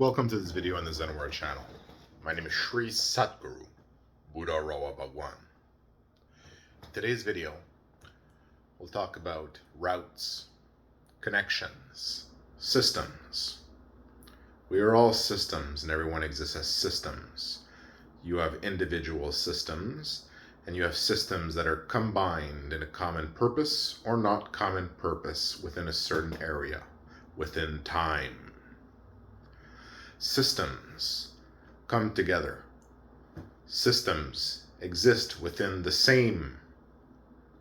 Welcome to this video on the Zen World channel. My name is Sri Satguru, Buddha Rawa Bhagwan. Today's video, we'll talk about routes, connections, systems. We are all systems and everyone exists as systems. You have individual systems and you have systems that are combined in a common purpose or not common purpose within a certain area, within time. Systems come together. Systems exist within the same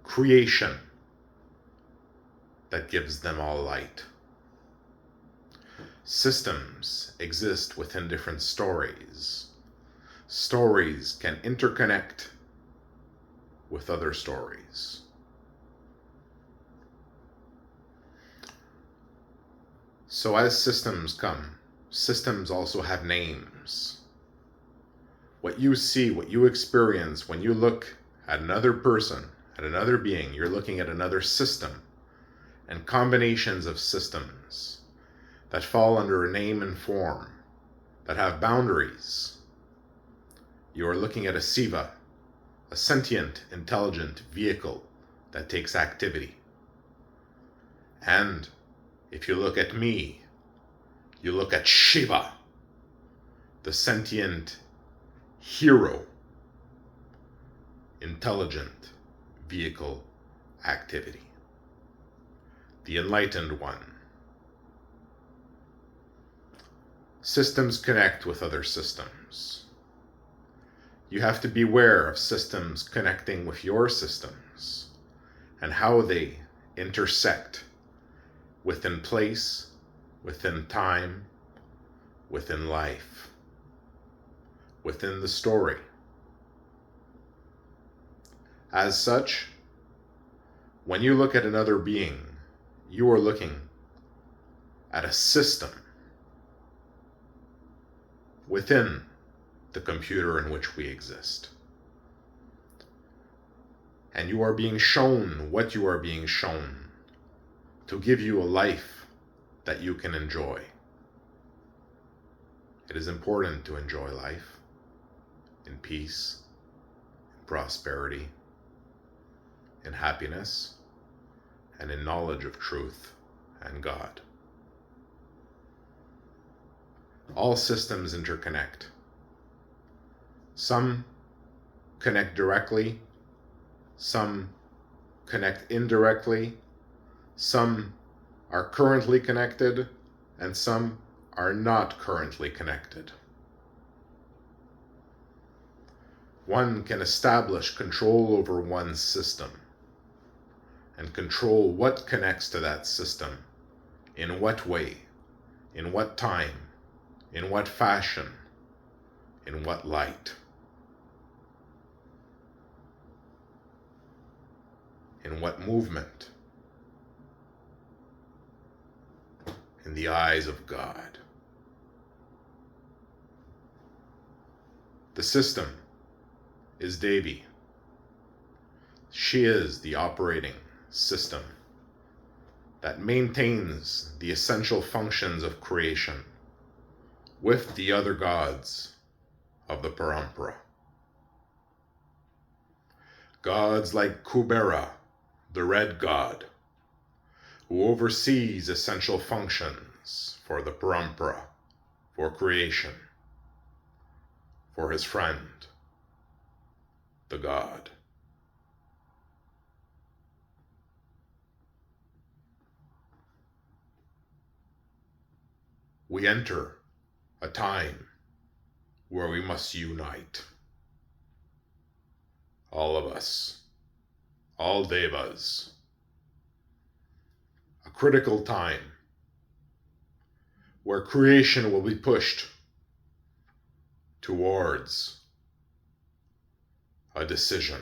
creation that gives them all light. Systems exist within different stories. Stories can interconnect with other stories. So as systems come, systems also have names. What you see, what you experience when you look at another person, at another being, you're looking at another system and combinations of systems that fall under a name and form, that have boundaries. You are looking at a Siva, a sentient, intelligent vehicle that takes activity. And if you look at me, you look at Shiva, the sentient hero, intelligent vehicle activity, the enlightened one. Systems connect with other systems. You have to beware of systems connecting with your systems and how they intersect within place, within time, within life, within the story. As such, when you look at another being, you are looking at a system within the computer in which we exist. And you are being shown what you are being shown to give you a life that you can enjoy. It is important to enjoy life in peace, in prosperity, in happiness, and in knowledge of truth and God. All systems interconnect. Some connect directly, some connect indirectly, some are currently connected, and some are not currently connected. One can establish control over one system and control what connects to that system, in what way, in what time, in what fashion, in what light, in what movement, in the eyes of God. The system is Devi. She is the operating system that maintains the essential functions of creation with the other gods of the Parampara. Gods like Kubera, the red god, who oversees essential functions for the Parampara, for creation, for his friend, the God. We enter a time where we must unite. All of us, all devas. A critical time where creation will be pushed towards a decision.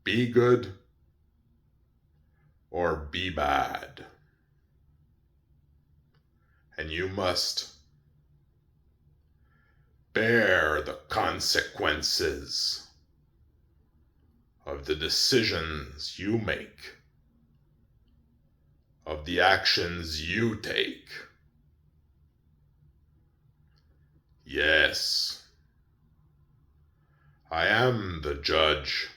Be good or be bad. And you must bear the consequences of the decisions you make, of the actions you take. Yes, I am the judge,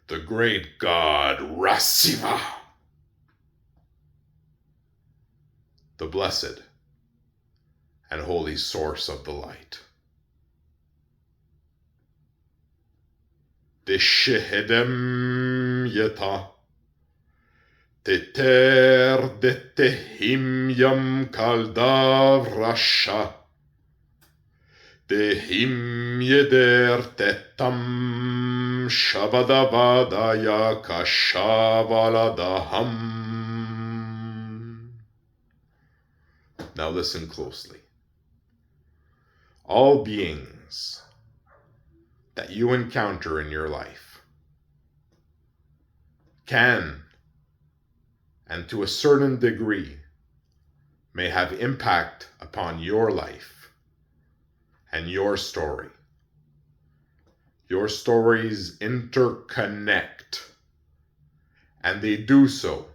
the great god Rasiva, the blessed and holy source of the light. Deshehedem yeta, teter detehim yam kaldav rasha, dehim yeder tetam shabadavadaya kashabaladaham. Now listen closely. All beings that you encounter in your life can, and to a certain degree, may have impact upon your life and your story. Your stories interconnect, and they do so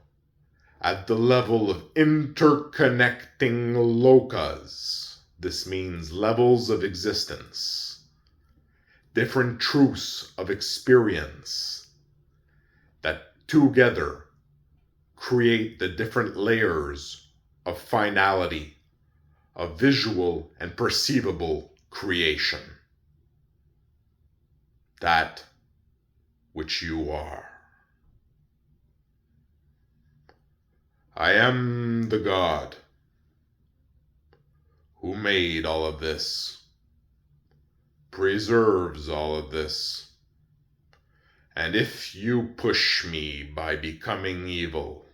at the level of interconnecting lokas. This means levels of existence, different truths of experience that together create the different layers of finality, of visual and perceivable creation. That which you are. I am the God who made all of this, preserves all of this, and if you push me by becoming evil,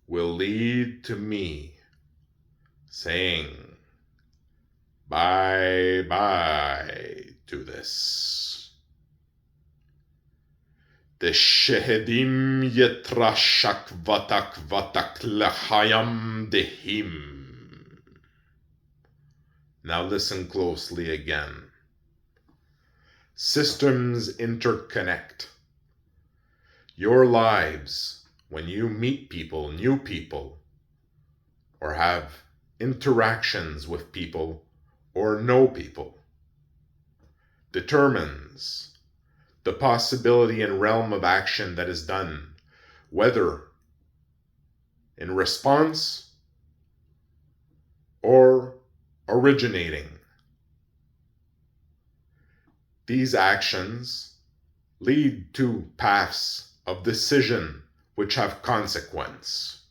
will lead to me saying bye-bye to this. The shehedim yetrashak vatak vatak lehayam dehim. Now listen closely again. Systems interconnect. Your lives, when you meet people, new people, or have interactions with people, or know people, determines the possibility and realm of action that is done, whether in response or originating. These actions lead to paths of decision which have consequence.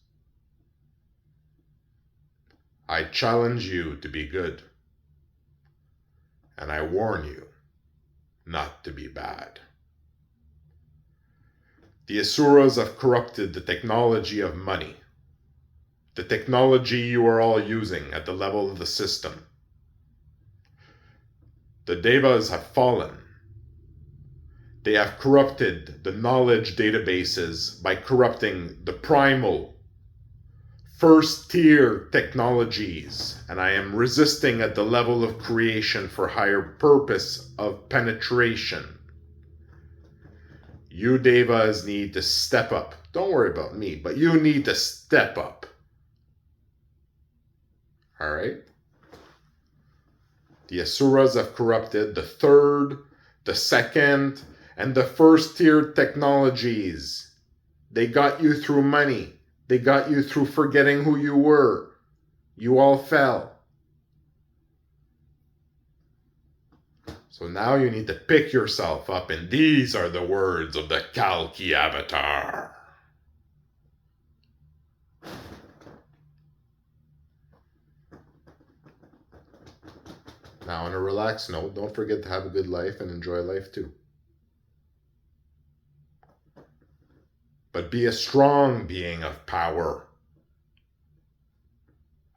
I challenge you to be good, and I warn you not to be bad. The Asuras have corrupted the technology of money, the technology you are all using at the level of the system. The Devas have fallen. They have corrupted the knowledge databases by corrupting the primal, first-tier technologies, and I am resisting at the level of creation for higher purpose of penetration. You Devas need to step up. Don't worry about me, but you need to step up. All right? The Asuras have corrupted the third, the second, and the first-tier technologies. They got you through money. They got you through forgetting who you were. You all fell. So now you need to pick yourself up, and these are the words of the Kalki Avatar. Now, on a relaxed note, don't forget to have a good life and enjoy life too. But be a strong being of power.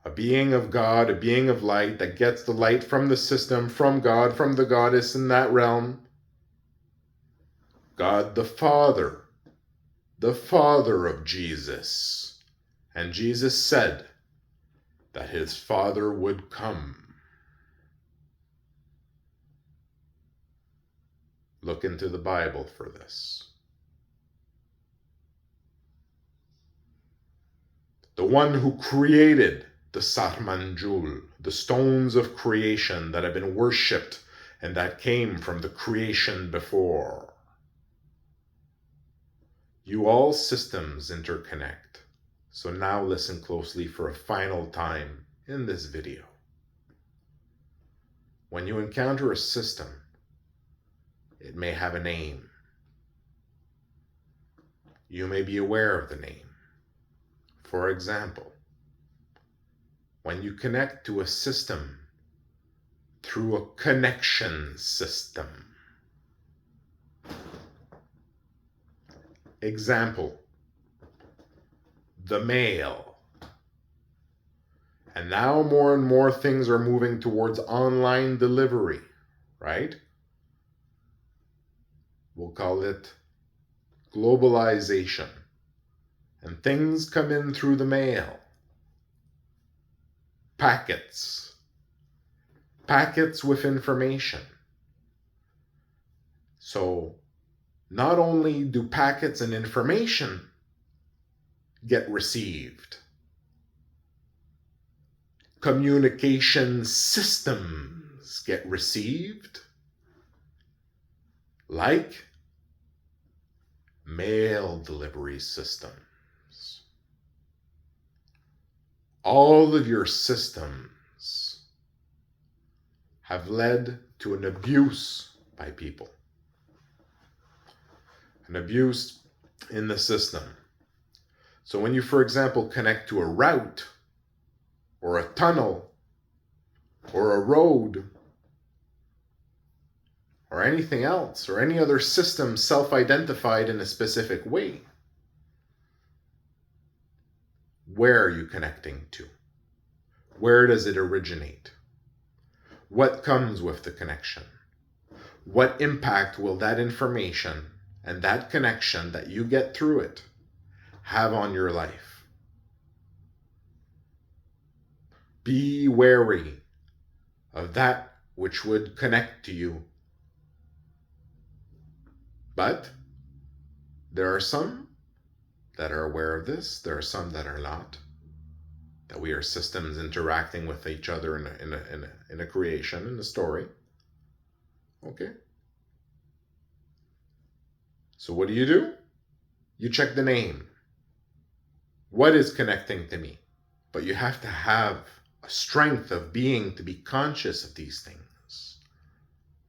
A being of God, a being of light that gets the light from the system, from God, from the goddess in that realm. God the Father of Jesus. And Jesus said that his Father would come. Look into the Bible for this. The one who created the Satmanjul, the stones of creation that have been worshipped and that came from the creation before. You all systems interconnect. So now listen closely for a final time in this video. When you encounter a system, it may have a name. You may be aware of the name. For example, when you connect to a system through a connection system. Example, the mail. And now more and more things are moving towards online delivery, right? We'll call it globalization. And things come in through the mail. Packets with information. So not only do packets and information get received, communication systems get received, like mail delivery systems. All of your systems have led to an abuse by people. An abuse in the system. So when you, for example, connect to a route or a tunnel or a road or anything else or any other system self-identified in a specific way, where are you connecting to? Where does it originate? What comes with the connection? What impact will that information and that connection that you get through it have on your life? Be wary of that which would connect to you. But there are some that are aware of this. There are some that are not. That we are systems interacting with each other in a creation, in a story. Okay? So what do? You check the name. What is connecting to me? But you have to have a strength of being to be conscious of these things.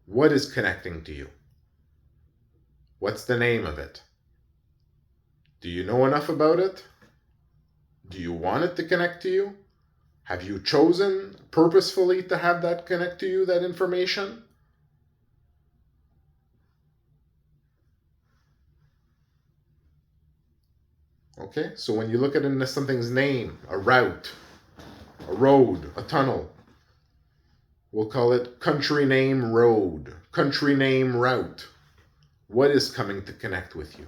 What is connecting to you? What's the name of it? Do you know enough about it? Do you want it to connect to you? Have you chosen purposefully to have that connect to you, that information? Okay, so when you look at something's name, a route, a road, a tunnel, we'll call it country name road, country name route. What is coming to connect with you?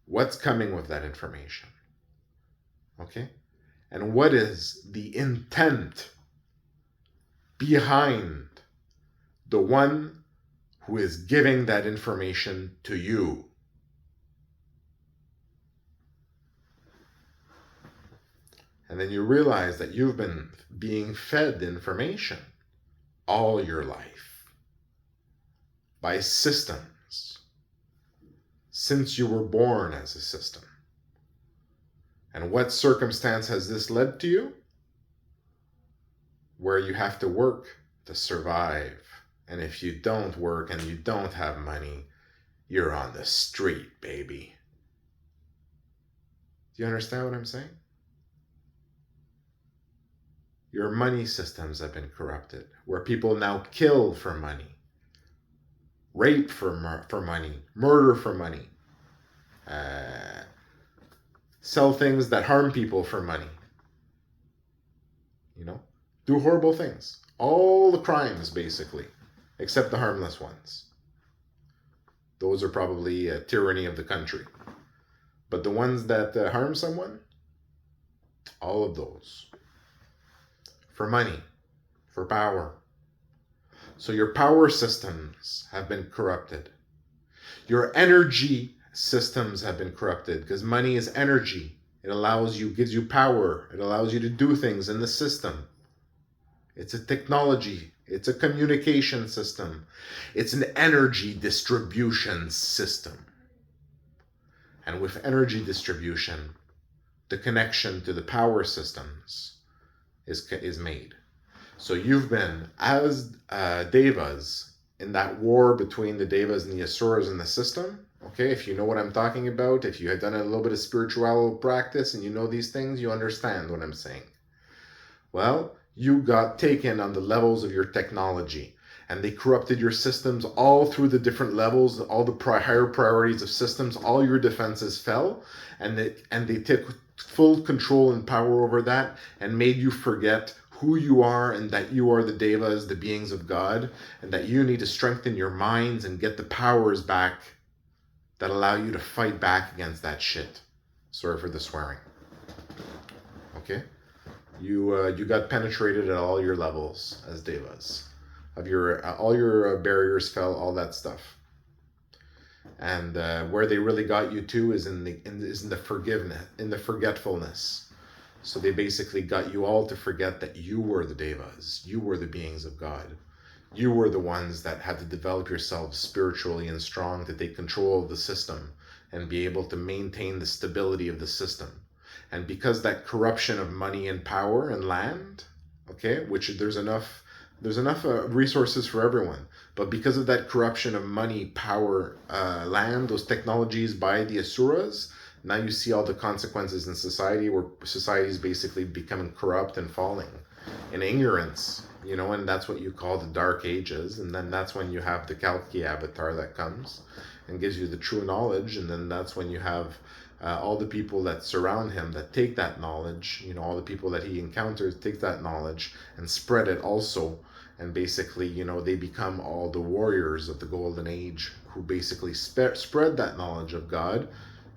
What's coming with that information? Okay? And what is the intent behind the one who is giving that information to you? And then you realize that you've been being fed information all your life by systems since you were born as a system. And what circumstance has this led to you? Where you have to work to survive. And if you don't work and you don't have money, you're on the street, baby. Do you understand what I'm saying? Your money systems have been corrupted, where people now kill for money, rape for money, murder for money, sell things that harm people for money, do horrible things. All the crimes, basically, except the harmless ones. Those are probably a tyranny of the country. But the ones that harm someone, all of those. For money, for power. So your power systems have been corrupted. Your energy systems have been corrupted because money is energy. It allows you, gives you power. It allows you to do things in the system. It's a technology. It's a communication system. It's an energy distribution system. And with energy distribution, the connection to the power systems is made. So you've been, as devas, in that war between the devas and the asuras in the system. Okay, if you know what I'm talking about, if you had done a little bit of spiritual practice and you know these things, you understand what I'm saying. Well, you got taken on the levels of your technology, and they corrupted your systems all through the different levels, all the higher priorities of systems. All your defenses fell, and they took full control and power over that and made you forget who you are, and that you are the devas, the beings of God, and that you need to strengthen your minds and get the powers back that allow you to fight back against that shit. Sorry for the swearing. Okay? You got penetrated at all your levels as devas. All your barriers fell, all that stuff. And where they really got you to is in the forgiveness, in the forgetfulness. So they basically got you all to forget that you were the devas, you were the beings of God. You were the ones that had to develop yourselves spiritually and strong to take control of the system and be able to maintain the stability of the system. And because that corruption of money and power and land, okay, which there's enough resources for everyone, but because of that corruption of money, power, land, those technologies by the asuras, now you see all the consequences in society, where society is basically becoming corrupt and falling in ignorance, and that's what you call the dark ages. And then that's when you have the Kalki avatar that comes and gives you the true knowledge. And then that's when you have all the people that surround him that take that knowledge, all the people that he encounters take that knowledge and spread it also. And basically, they become all the warriors of the golden age who basically spread that knowledge of God.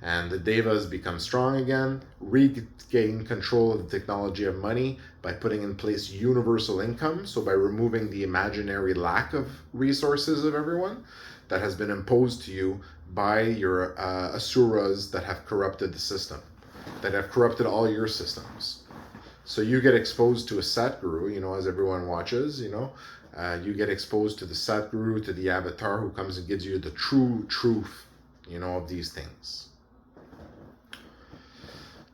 And the devas become strong again, regain control of the technology of money by putting in place universal income. So by removing the imaginary lack of resources of everyone that has been imposed to you by your asuras that have corrupted the system, that have corrupted all your systems. So you get exposed to a Satguru, as everyone watches, you get exposed to the Satguru, to the avatar who comes and gives you the true truth, of these things.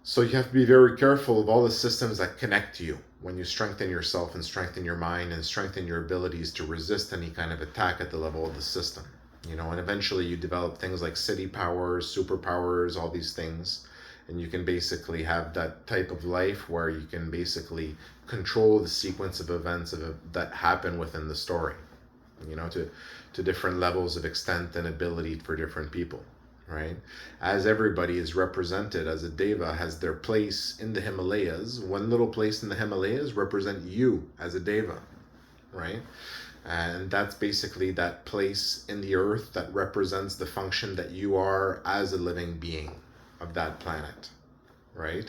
So you have to be very careful of all the systems that connect to you when you strengthen yourself and strengthen your mind and strengthen your abilities to resist any kind of attack at the level of the system. And eventually you develop things like city powers, superpowers, all these things. And you can basically have that type of life where you can basically control the sequence of events that happen within the story, to different levels of extent and ability for different people. Right? As everybody is represented as a deva, has their place in the Himalayas. One little place in the Himalayas represent you as a deva, right? And that's basically that place in the earth that represents the function that you are as a living being of that planet, right?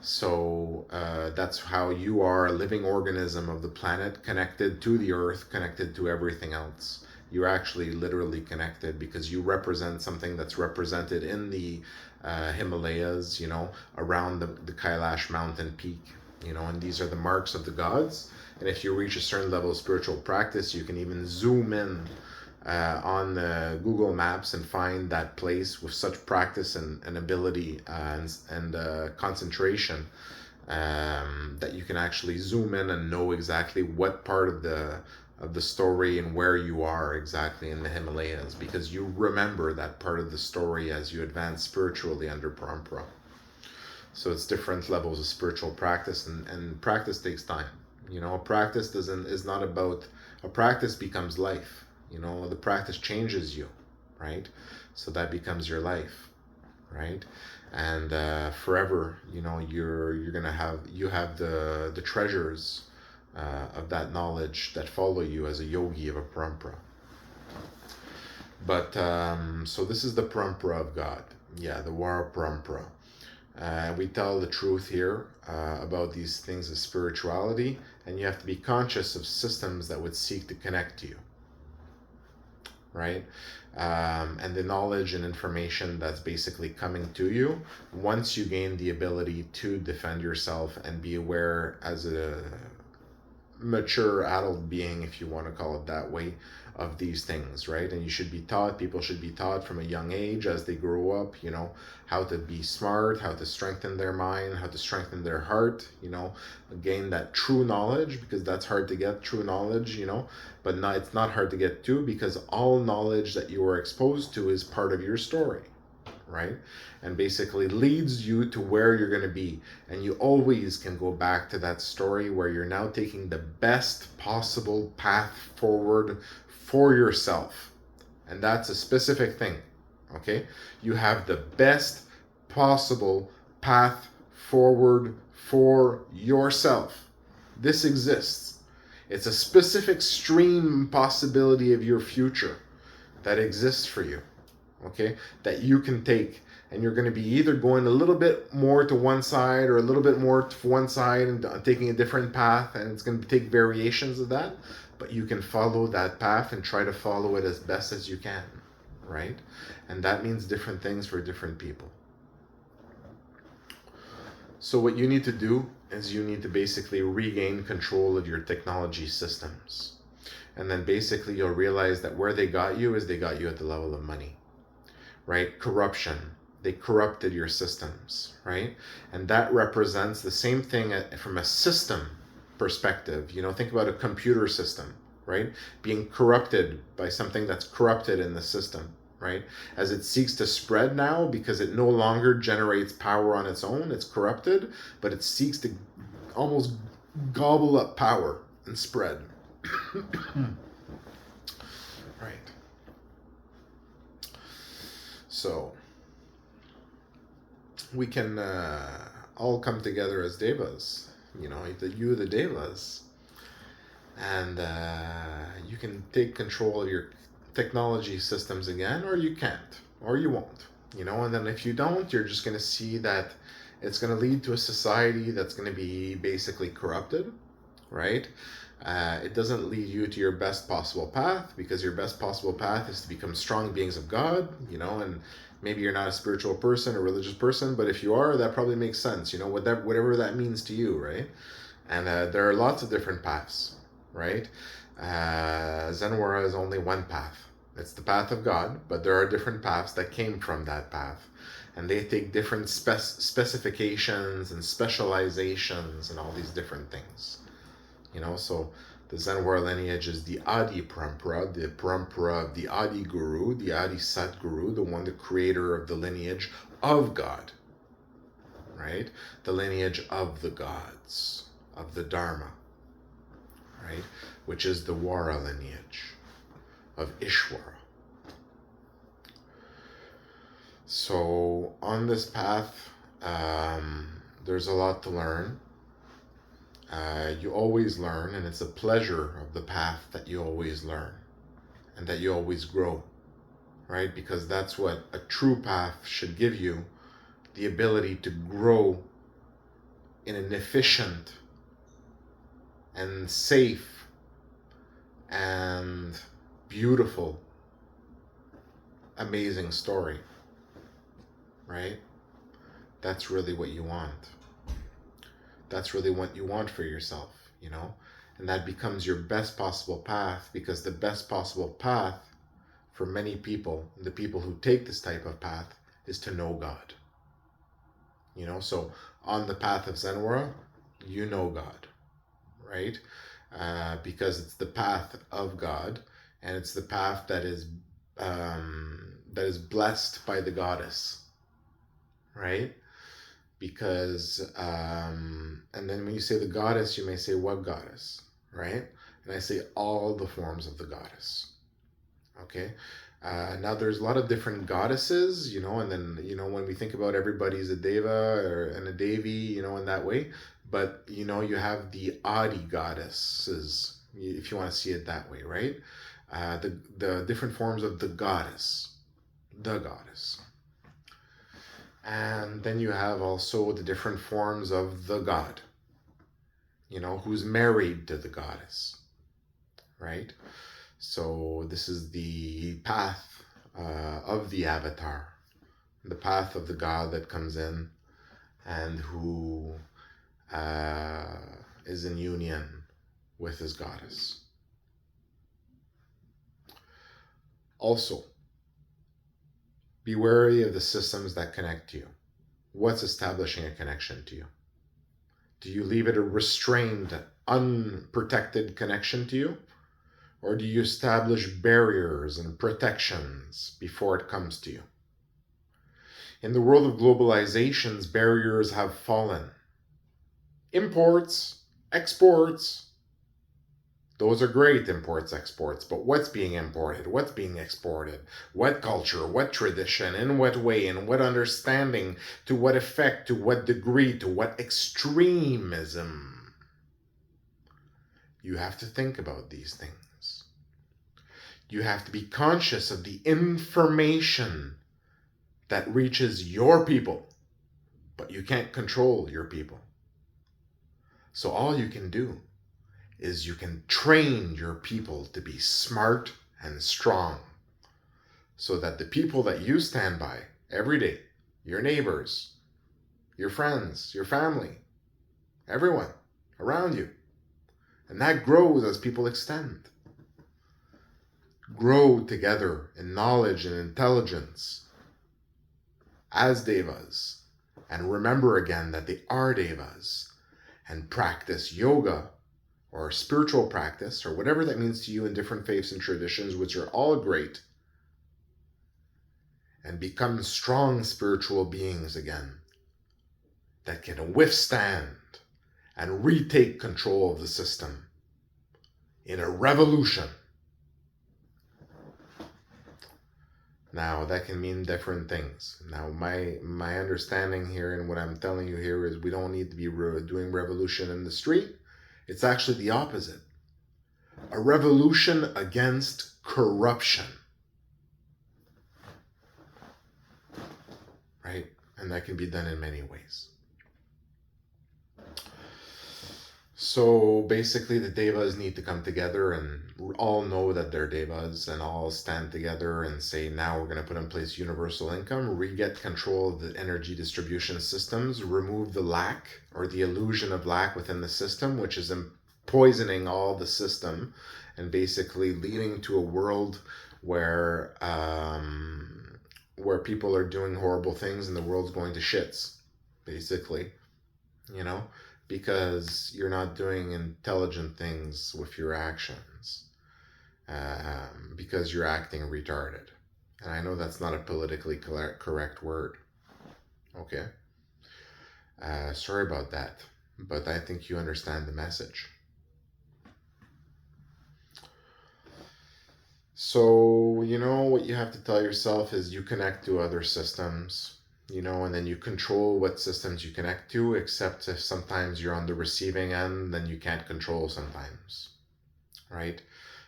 So that's how you are a living organism of the planet, connected to the earth, connected to everything else. You're actually literally connected because you represent something that's represented in the Himalayas, around the Kailash mountain peak, and these are the marks of the gods. And if you reach a certain level of spiritual practice, you can even zoom in on the Google Maps and find that place with such practice and ability and concentration that you can actually zoom in and know exactly what part of the story and where you are exactly in the Himalayas, because you remember that part of the story as you advance spiritually under parampara. So it's different levels of spiritual practice, and practice takes time. A practice a practice becomes life. The practice changes you, right? So that becomes your life, right? And forever, you're gonna have the treasures of that knowledge that follow you as a yogi of a parampara. But so this is the parampara of God, the Vara parampara. We tell the truth here about these things of spirituality, and you have to be conscious of systems that would seek to connect to you. right? And the knowledge and information that's basically coming to you once you gain the ability to defend yourself and be aware as a mature adult being, if you want to call it that way, of these things, right? And you should be taught, people should be taught from a young age as they grow up, how to be smart, how to strengthen their mind, how to strengthen their heart, gain that true knowledge, because that's hard to get, true knowledge, but not, it's not hard to get to, because all knowledge that you are exposed to is part of your story, right? And basically leads you to where you're going to be. And you always can go back to that story where you're now taking the best possible path forward for yourself. And that's a specific thing, okay? You have the best possible path forward for yourself. This exists. It's a specific stream possibility of your future that exists for you, okay, that you can take. And you're going to be either going a little bit more to one side or a little bit more to one side and taking a different path, and it's going to take variations of that, but you can follow that path and try to follow it as best as you can, right? And that means different things for different people. So what you need to do is you need to basically regain control of your technology systems. And then basically you'll realize that where they got you is they got you at the level of money, right? Corruption. They corrupted your systems, right? And that represents the same thing from a system perspective. Think about a computer system, right? Being corrupted by something that's corrupted in the system, right? As it seeks to spread now, because it no longer generates power on its own, it's corrupted, but it seeks to almost gobble up power and spread. Right. So we can all come together as devas, the devas, and you can take control of your technology systems again, or you can't, or you won't, and then if you don't, you're just going to see that it's going to lead to a society that's going to be basically corrupted, right? It doesn't lead you to your best possible path, because your best possible path is to become strong beings of God, and maybe you're not a spiritual person or religious person, but if you are, that probably makes sense, whatever that means to you, right? And there are lots of different paths, right? Zenwara is only one path. It's the path of God, but there are different paths that came from that path. And they take different specifications and specializations and all these different things. So the Zenwara lineage is the Adi Parampara, the Parampara of the Adi Guru, the Adi Satguru, the one, the creator of the lineage of God, right? The lineage of the gods, of the Dharma, right? Which is the Wara lineage of Ishwara. So on this path, there's a lot to learn. You always learn, and it's a pleasure of the path that you always learn and that you always grow, right? Because that's what a true path should give you, the ability to grow in an efficient and safe and beautiful, amazing story, right? That's really what you want. That's really what you want for yourself, and that becomes your best possible path, because the best possible path for many people, the people who take this type of path, is to know God. So on the path of Zenwara, you know God, right? Because it's the path of God, and it's the path that is blessed by the goddess, right? Because and then when you say the goddess, you may say, what goddess, right? And I say all the forms of the goddess. Okay. Now there's a lot of different goddesses, and then when we think about everybody's a deva and a devi, in that way, but you have the Adi goddesses, if you want to see it that way, right? The different forms of the goddess. And then you have also the different forms of the god, who's married to the goddess, right? So this is the path of the avatar, the path of the God that comes in and who is in union with his goddess. Also, be wary of the systems that connect you. What's establishing a connection to you? Do you leave it a restrained, unprotected connection to you? Or do you establish barriers and protections before it comes to you? In the world of globalizations, barriers have fallen. Imports, exports, those are great, imports, exports, but what's being imported? What's being exported? What culture? What tradition? In what way? In what understanding? To what effect? To what degree? To what extremism? You have to think about these things. You have to be conscious of the information that reaches your people, but you can't control your people. So all you can do is you can train your people to be smart and strong so that the people that you stand by every day, your neighbors, your friends, your family, everyone around you, and that grows as people extend, grow together in knowledge and intelligence as devas, and remember again that they are devas, and practice yoga or spiritual practice, or whatever that means to you in different faiths and traditions, which are all great, and become strong spiritual beings again that can withstand and retake control of the system in a revolution. Now, that can mean different things. Now, my understanding here and what I'm telling you here is we don't need to be doing revolution in the street. It's actually the opposite. A revolution against corruption. Right? And that can be done in many ways. So basically the devas need to come together and all know that they're devas and all stand together and say, now we're going to put in place universal income, re-get control of the energy distribution systems, remove the lack or the illusion of lack within the system, which is poisoning all the system and basically leading to a world where people are doing horrible things and the world's going to shits, basically, you know, because you're not doing intelligent things with your actions, because you're acting retarded. And I know that's not a politically correct word. Okay. Sorry about that, but I think you understand the message. So, you know, what you have to tell yourself is you connect to other systems, you know, and then you control what systems you connect to, except if sometimes you're on the receiving end, then you can't control sometimes, right?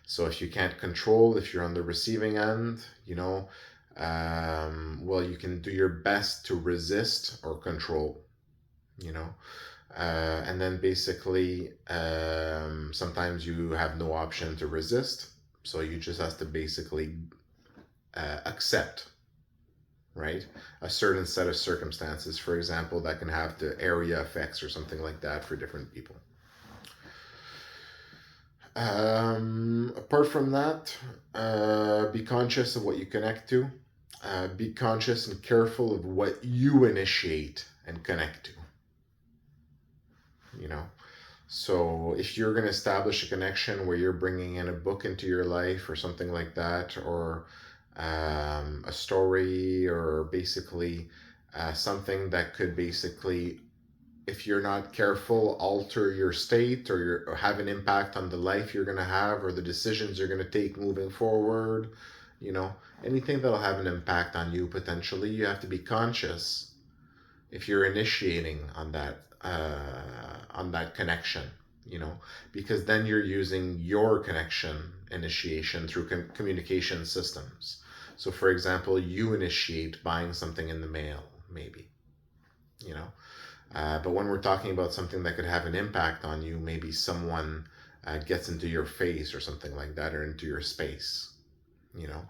So if you can't control, if you're on the receiving end, you know, well, you can do your best to resist or control, you know, and then basically sometimes you have no option to resist. So you just have to basically accept, right? A certain set of circumstances, for example, that can have the area effects or something like that for different people. Apart from that, be conscious of what you connect to. Be conscious and careful of what you initiate and connect to. You know, so if you're going to establish a connection where you're bringing in a book into your life or something like that, or a story, or basically something that could basically, if you're not careful, alter your state or have an impact on the life you're going to have or the decisions you're going to take moving forward, you know, anything that'll have an impact on you potentially, you have to be conscious if you're initiating on that connection, you know, because then you're using your connection initiation through communication systems. So for example, you initiate buying something in the mail, maybe, you know, but when we're talking about something that could have an impact on you, maybe someone gets into your face or something like that, or into your space, you know.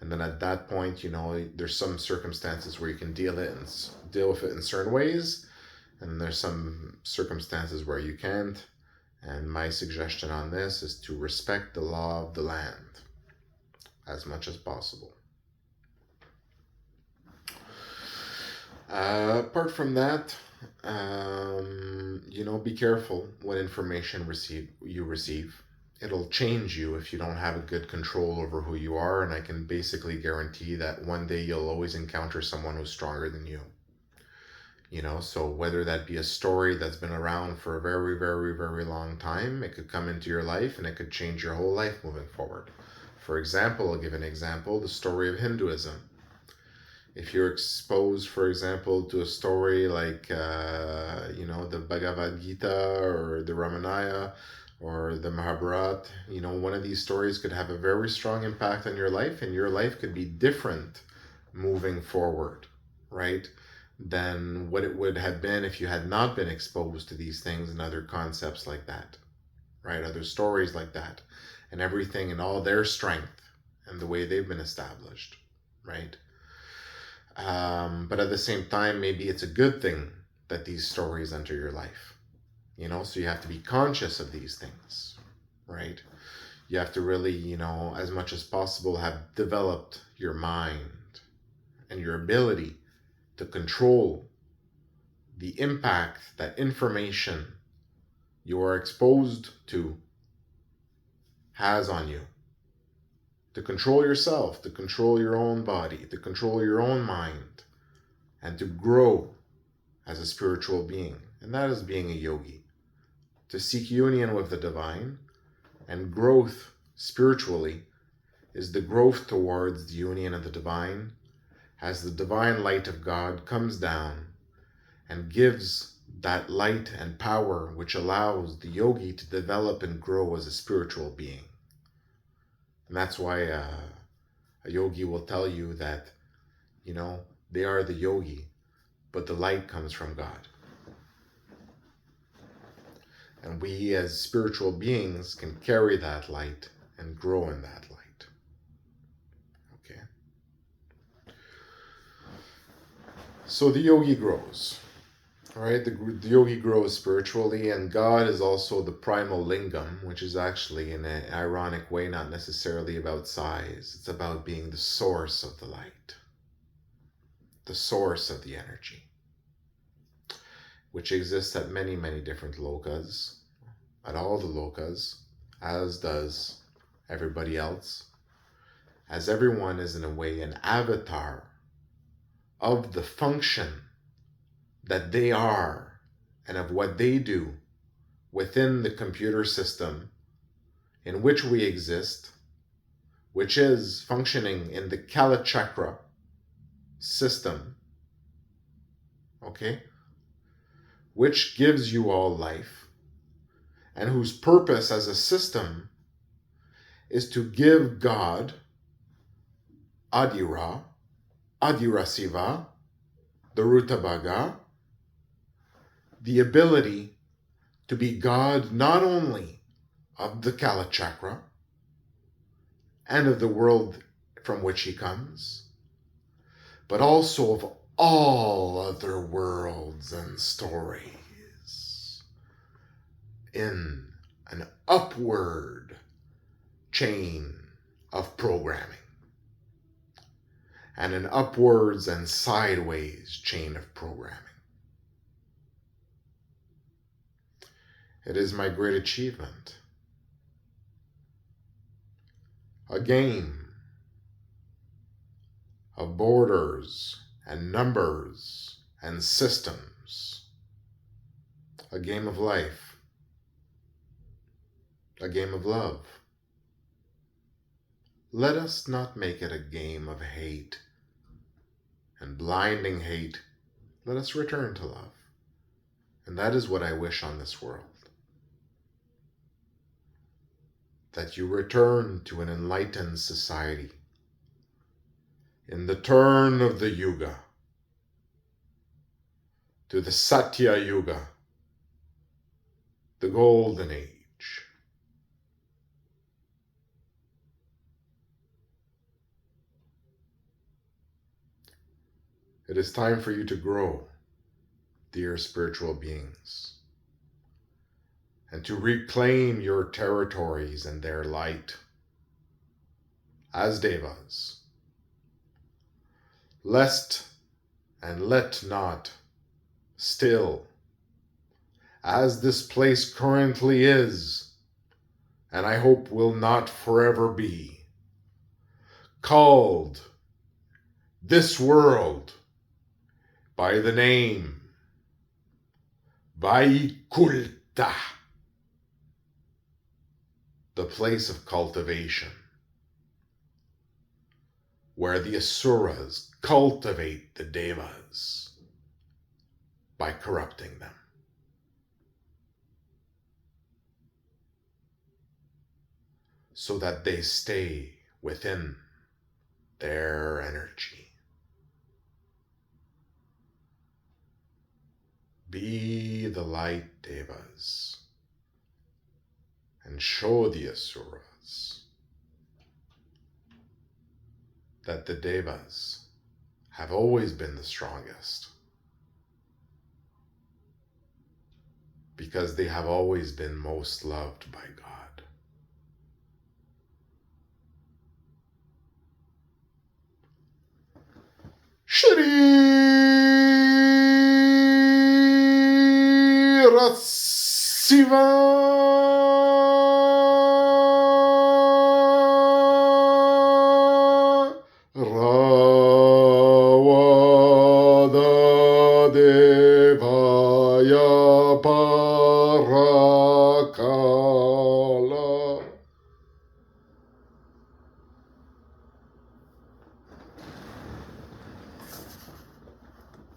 And then at that point, you know, there's some circumstances where you can deal with it in certain ways, and there's some circumstances where you can't. And my suggestion on this is to respect the law of the land as much as possible. Apart from that, you know, be careful what information you receive. It'll change you if you don't have a good control over who you are, and I can basically guarantee that one day you'll always encounter someone who's stronger than you. You know, so whether that be a story that's been around for a very, very, very long time, it could come into your life and it could change your whole life moving forward. For example, I'll give an example, the story of Hinduism. If you're exposed, for example, to a story like, you know, the Bhagavad Gita or the Ramayana or the Mahabharata, you know, one of these stories could have a very strong impact on your life, and your life could be different moving forward, right, than what it would have been if you had not been exposed to these things and other concepts like that, right, other stories like that, and everything and all their strength and the way they've been established, right? But at the same time, maybe it's a good thing that these stories enter your life, you know, so you have to be conscious of these things, right? You have to really, you know, as much as possible, have developed your mind and your ability to control the impact that information you are exposed to has on you. To control yourself, to control your own body, to control your own mind, and to grow as a spiritual being. And that is being a yogi. To seek union with the divine, and growth spiritually is the growth towards the union of the divine, as the divine light of God comes down and gives that light and power which allows the yogi to develop and grow as a spiritual being. And that's why a yogi will tell you that, you know, they are the yogi, but the light comes from God. And we as spiritual beings can carry that light and grow in that light. Okay. So the yogi grows. All right, the yogi grows spiritually, and God is also the primal lingam, which is actually, in an ironic way, not necessarily about size. It's about being the source of the light, the source of the energy, which exists at many, many different lokas, at all the lokas, as does everybody else, as everyone is in a way an avatar of the function that they are and of what they do within the computer system in which we exist, which is functioning in the Kala Chakra system, okay, which gives you all life, and whose purpose as a system is to give God, Adira, Adirasiva, the Rutabhaga, the ability to be God not only of the Kala Chakra and of the world from which he comes, but also of all other worlds and stories in an upward chain of programming and an upwards and sideways chain of programming. It is my great achievement. A game of borders and numbers and systems. A game of life. A game of love. Let us not make it a game of hate and blinding hate. Let us return to love. And that is what I wish on this world. That you return to an enlightened society in the turn of the Yuga, to the Satya Yuga, the golden age, It is time for you to grow, dear spiritual beings, and to reclaim your territories and their light as devas. Lest and let not still, as this place currently is, and I hope will not forever be, called this world by the name Vaikulta, the place of cultivation, where the asuras cultivate the devas by corrupting them. So that they stay within their energy. Be the light devas and show the asuras that the devas have always been the strongest, because they have always been most loved by God. Shri Ratsiva Rawa Devaya